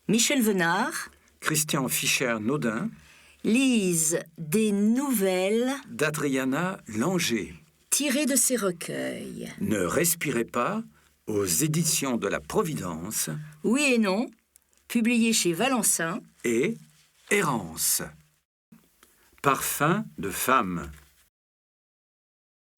Michel Venard Christian Fischer-Naudin lise des nouvelles d'Adriana Langer. tirées de ses recueils. Ne respirez pas, aux éditions de la Providence. Oui et non, publié chez Valençin. Et Errance. Parfum de femme,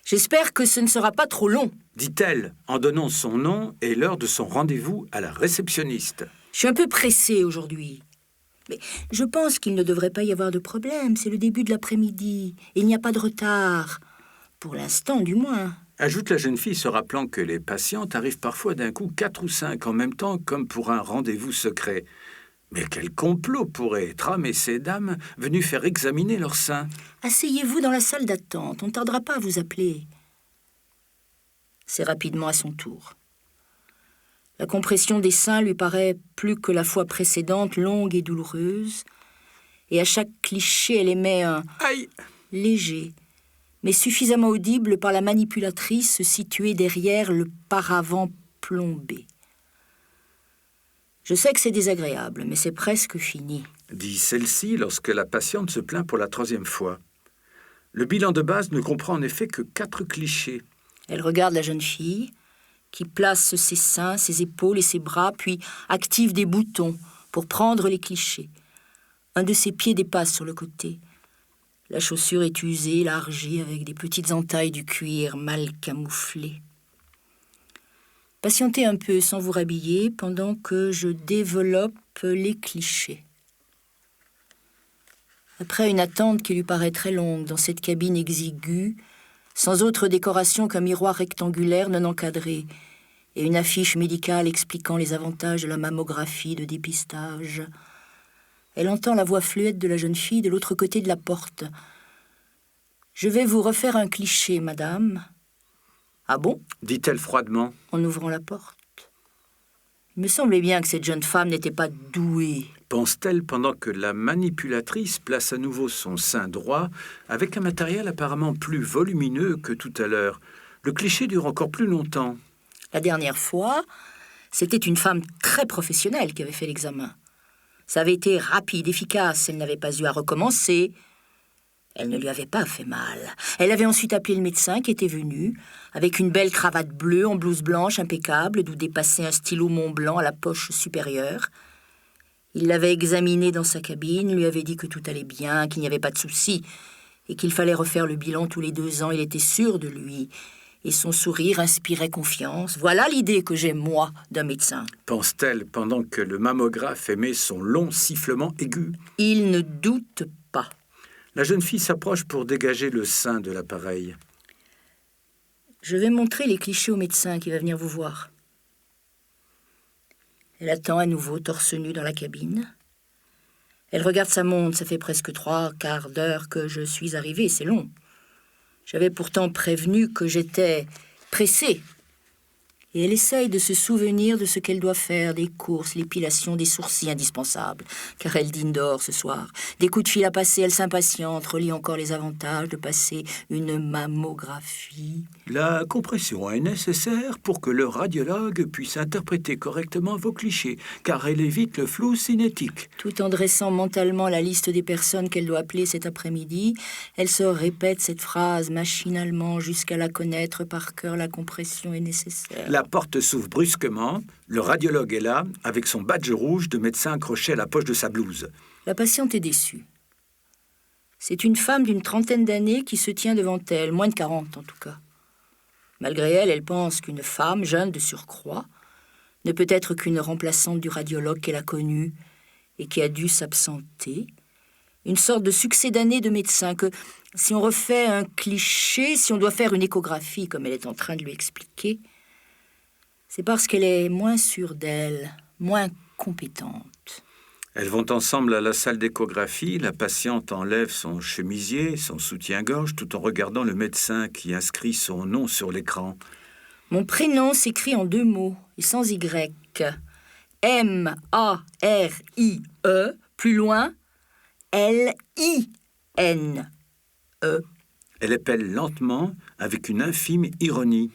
J'espère que ce ne sera pas trop long. dit-elle en donnant son nom et l'heure de son rendez-vous à la réceptionniste. Je suis un peu pressée aujourd'hui. Mais je pense qu'il ne devrait pas y avoir de problème. C'est le début de l'après-midi. Il n'y a pas de retard. Pour l'instant, du moins. Ajoute la jeune fille se rappelant que les patientes arrivent parfois d'un coup 4 ou 5 en même temps comme pour un rendez-vous secret. Mais quel complot pourrait tramer ces dames venues faire examiner leurs seins? Asseyez-vous dans la salle d'attente. On ne tardera pas à vous appeler. C'est rapidement à son tour. La compression des seins lui paraît plus que la fois précédente longue et douloureuse. Et à chaque cliché, elle émet un Aïe! léger, mais suffisamment audible par la manipulatrice située derrière le paravent plombé. Je sais que c'est désagréable, mais c'est presque fini. Dit celle-ci lorsque la patiente se plaint pour la 3e fois. Le bilan de base ne comprend en effet que 4 clichés. Elle regarde la jeune fille, qui place ses seins, ses épaules et ses bras, puis active des boutons pour prendre les clichés. Un de ses pieds dépasse sur le côté. La chaussure est usée, élargie, avec des petites entailles du cuir mal camouflées. Patientez un peu sans vous rhabiller pendant que je développe les clichés. Après une attente qui lui paraît très longue dans cette cabine exiguë, sans autre décoration qu'un miroir rectangulaire non encadré et une affiche médicale expliquant les avantages de la mammographie de dépistage, elle entend la voix fluette de la jeune fille de l'autre côté de la porte. « Je vais vous refaire un cliché, madame. » « Ah bon ?» dit-elle froidement. En ouvrant la porte. Il me semblait bien que cette jeune femme n'était pas douée. Pense-t-elle pendant que la manipulatrice place à nouveau son sein droit avec un matériel apparemment plus volumineux que tout à l'heure. Le cliché dure encore plus longtemps. La dernière fois, c'était une femme très professionnelle qui avait fait l'examen. Ça avait été rapide, efficace, elle n'avait pas eu à recommencer. Elle ne lui avait pas fait mal. Elle avait ensuite appelé le médecin qui était venu, avec une belle cravate bleue en blouse blanche impeccable, d'où dépassait un stylo Montblanc à la poche supérieure. Il l'avait examinée dans sa cabine, lui avait dit que tout allait bien, qu'il n'y avait pas de souci, et qu'il fallait refaire le bilan tous les 2 ans. Il était sûr de lui, et son sourire inspirait confiance. Voilà l'idée que j'ai, moi, d'un médecin. Pense-t-elle pendant que le mammographe émet son long sifflement aigu. Il ne doute pas. La jeune fille s'approche pour dégager le sein de l'appareil. Je vais montrer les clichés au médecin qui va venir vous voir. Elle attend à nouveau, torse nu dans la cabine. Elle regarde sa montre, ça fait presque 3/4 d'heure que je suis arrivée, c'est long. J'avais pourtant prévenu que j'étais pressée. Et elle essaye de se souvenir de ce qu'elle doit faire, des courses, l'épilation des sourcils indispensables, car elle dîne dehors ce soir. Des coups de fil à passer, elle s'impatiente, relie encore les avantages de passer une mammographie. La compression est nécessaire pour que le radiologue puisse interpréter correctement vos clichés, car elle évite le flou cinétique. Tout en dressant mentalement la liste des personnes qu'elle doit appeler cet après-midi, elle se répète cette phrase machinalement jusqu'à la connaître par cœur. La compression est nécessaire. La porte s'ouvre brusquement. Le radiologue est là, avec son badge rouge de médecin accroché à la poche de sa blouse. La patiente est déçue. C'est une femme d'une 30aine d'années qui se tient devant elle, moins de 40 en tout cas. Malgré elle, elle pense qu'une femme, jeune de surcroît, ne peut être qu'une remplaçante du radiologue qu'elle a connu et qui a dû s'absenter. Une sorte de succédané de médecin que, si on refait un cliché, si on doit faire une échographie, comme elle est en train de lui expliquer, c'est parce qu'elle est moins sûre d'elle, moins compétente. Elles vont ensemble à la salle d'échographie. La patiente enlève son chemisier, son soutien-gorge, tout en regardant le médecin qui inscrit son nom sur l'écran. Mon prénom s'écrit en 2 mots et sans Y. M-A-R-I-E, plus loin, L-I-N-E. Elle épelle lentement, avec une infime ironie.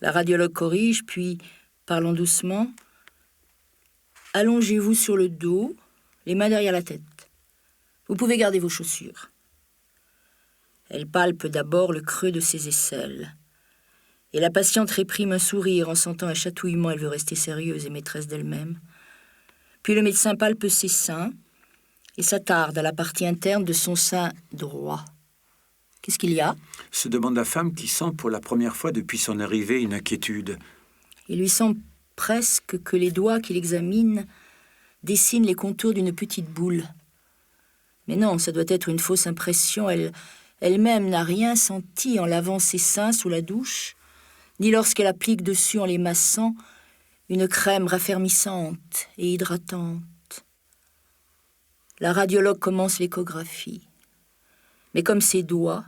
La radiologue corrige, puis, parlant doucement, Allongez-vous sur le dos, les mains derrière la tête. Vous pouvez garder vos chaussures. Elle palpe d'abord le creux de ses aisselles. Et la patiente réprime un sourire en sentant un chatouillement. Elle veut rester sérieuse et maîtresse d'elle-même. Puis le médecin palpe ses seins et s'attarde à la partie interne de son sein droit. Qu'est-ce qu'il y a ? Se demande la femme qui sent pour la première fois depuis son arrivée une inquiétude. Il lui semble presque que les doigts qu'il examine dessinent les contours d'une petite boule. Mais non, ça doit être une fausse impression. Elle-même n'a rien senti en lavant ses seins sous la douche, ni lorsqu'elle applique dessus en les massant une crème raffermissante et hydratante. La radiologue commence l'échographie. Mais comme ses doigts,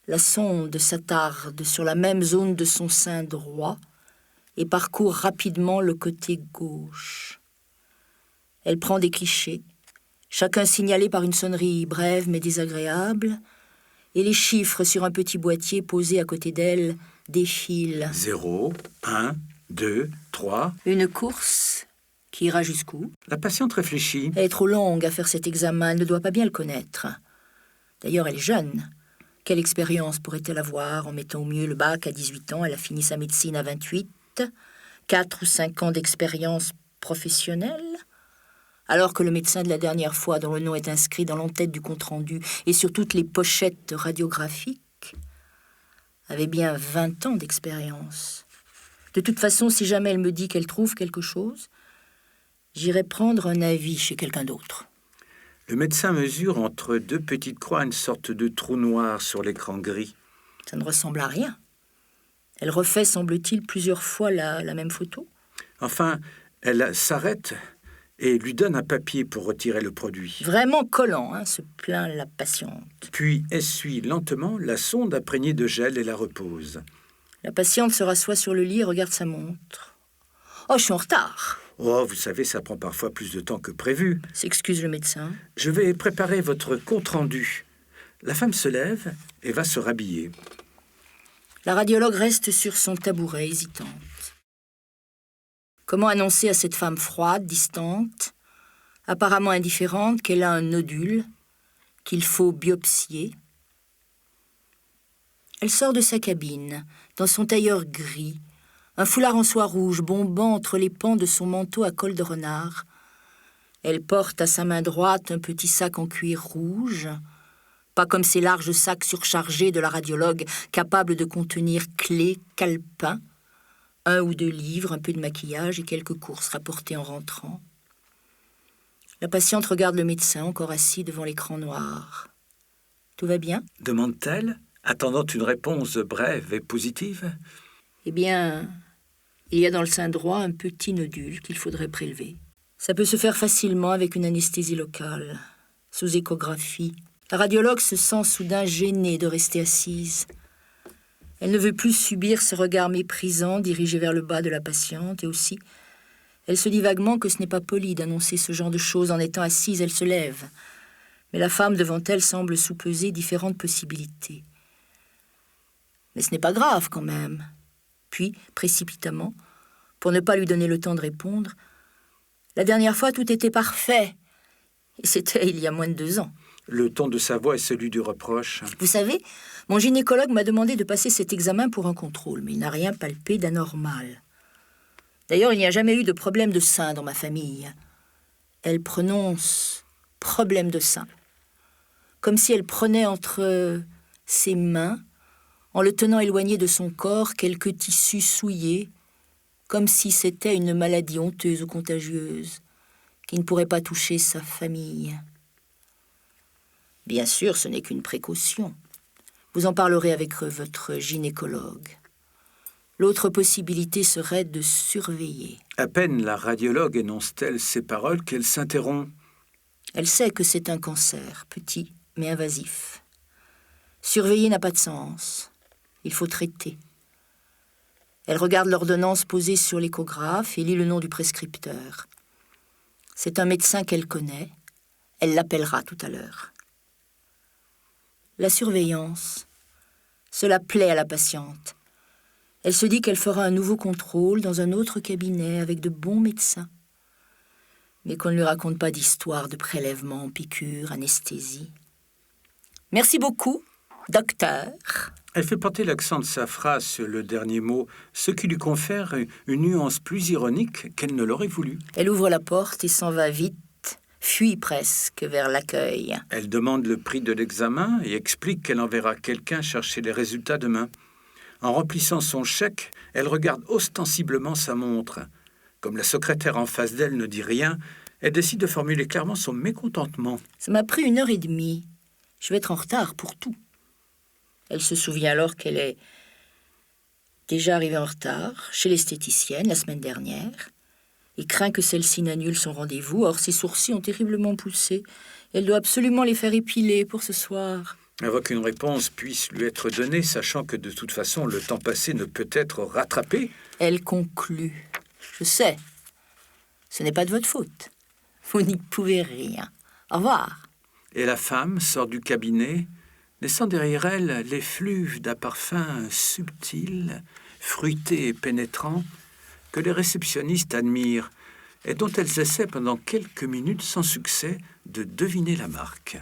la sonde s'attarde sur la même zone de son sein droit et parcourt rapidement le côté gauche. Elle prend des clichés, chacun signalé par une sonnerie brève mais désagréable, et les chiffres sur un petit boîtier posé à côté d'elle défilent. 0, 1, 2, 3. Une course qui ira jusqu'où ? La patiente réfléchit. Elle est trop longue à faire cet examen, elle ne doit pas bien le connaître. D'ailleurs, elle est jeune. Quelle expérience pourrait-elle avoir en mettant au mieux le bac à 18 ans ? Elle a fini sa médecine à 28. 4 ou 5 ans d'expérience professionnelle ? Alors que le médecin de la dernière fois, dont le nom est inscrit dans l'entête du compte-rendu et sur toutes les pochettes radiographiques, avait bien 20 ans d'expérience. De toute façon, si jamais elle me dit qu'elle trouve quelque chose, j'irai prendre un avis chez quelqu'un d'autre. Le médecin mesure entre 2 petites croix une sorte de trou noir sur l'écran gris. Ça ne ressemble à rien. Elle refait, semble-t-il, plusieurs fois la même photo. Enfin, elle s'arrête et lui donne un papier pour retirer le produit. Vraiment collant, hein, se plaint la patiente. Puis essuie lentement la sonde imprégnée de gel et la repose. La patiente se rassoit sur le lit et regarde sa montre. « Oh, je suis en retard !» Oh, vous savez, ça prend parfois plus de temps que prévu. S'excuse le médecin. Je vais préparer votre compte-rendu. La femme se lève et va se rhabiller. La radiologue reste sur son tabouret, hésitante. Comment annoncer à cette femme froide, distante, apparemment indifférente, qu'elle a un nodule, qu'il faut biopsier ? Elle sort de sa cabine, dans son tailleur gris, un foulard en soie rouge bombant entre les pans de son manteau à col de renard. Elle porte à sa main droite un petit sac en cuir rouge, pas comme ces larges sacs surchargés de la radiologue, capables de contenir clés, calepins, 1 ou 2 livres, un peu de maquillage et quelques courses rapportées en rentrant. La patiente regarde le médecin, encore assis devant l'écran noir. « Tout va bien ?» demande-t-elle, attendant une réponse brève et positive. « Eh bien, il y a dans le sein droit un petit nodule qu'il faudrait prélever. Ça peut se faire facilement avec une anesthésie locale, sous échographie. » La radiologue se sent soudain gênée de rester assise. Elle ne veut plus subir ce regard méprisant dirigé vers le bas de la patiente, et aussi, elle se dit vaguement que ce n'est pas poli d'annoncer ce genre de choses en étant assise. Elle se lève, mais la femme devant elle semble sous-peser différentes possibilités. Mais ce n'est pas grave quand même. Puis, précipitamment, pour ne pas lui donner le temps de répondre, « La dernière fois, tout était parfait, et c'était il y a moins de 2 ans. » Le ton de sa voix est celui du reproche. Vous savez, mon gynécologue m'a demandé de passer cet examen pour un contrôle, mais il n'a rien palpé d'anormal. D'ailleurs, il n'y a jamais eu de problème de sein dans ma famille. Elle prononce « problème de sein », comme si elle prenait entre ses mains, en le tenant éloigné de son corps, quelques tissus souillés, comme si c'était une maladie honteuse ou contagieuse, qui ne pourrait pas toucher sa famille. Bien sûr, ce n'est qu'une précaution. Vous en parlerez avec votre gynécologue. L'autre possibilité serait de surveiller. À peine la radiologue énonce-t-elle ces paroles qu'elle s'interrompt. Elle sait que c'est un cancer, petit mais invasif. Surveiller n'a pas de sens. Il faut traiter. Elle regarde l'ordonnance posée sur l'échographe et lit le nom du prescripteur. C'est un médecin qu'elle connaît. Elle l'appellera tout à l'heure. La surveillance, cela plaît à la patiente. Elle se dit qu'elle fera un nouveau contrôle dans un autre cabinet avec de bons médecins. mais qu'on ne lui raconte pas d'histoire de prélèvement, piqûre, anesthésie. Merci beaucoup, docteur. Elle fait porter l'accent de sa phrase sur le dernier mot, ce qui lui confère une nuance plus ironique qu'elle ne l'aurait voulu. Elle ouvre la porte et s'en va vite, fuit presque vers l'accueil. Elle demande le prix de l'examen et explique qu'elle enverra quelqu'un chercher les résultats demain. En remplissant son chèque, elle regarde ostensiblement sa montre. Comme la secrétaire en face d'elle ne dit rien, elle décide de formuler clairement son mécontentement. Ça m'a pris 1h30. Je vais être en retard pour tout. Elle se souvient alors qu'elle est déjà arrivée en retard chez l'esthéticienne la semaine dernière et craint que celle-ci n'annule son rendez-vous. Or, ses sourcils ont terriblement poussé. Elle doit absolument les faire épiler pour ce soir. Avant qu'une réponse puisse lui être donnée, sachant que de toute façon le temps passé ne peut être rattrapé, elle conclut. Je sais, ce n'est pas de votre faute. Vous n'y pouvez rien. Au revoir. Et la femme sort du cabinet, laissant derrière elle l'effluve d'un parfum subtil, fruité et pénétrant, que les réceptionnistes admirent et dont elles essaient pendant quelques minutes sans succès de deviner la marque.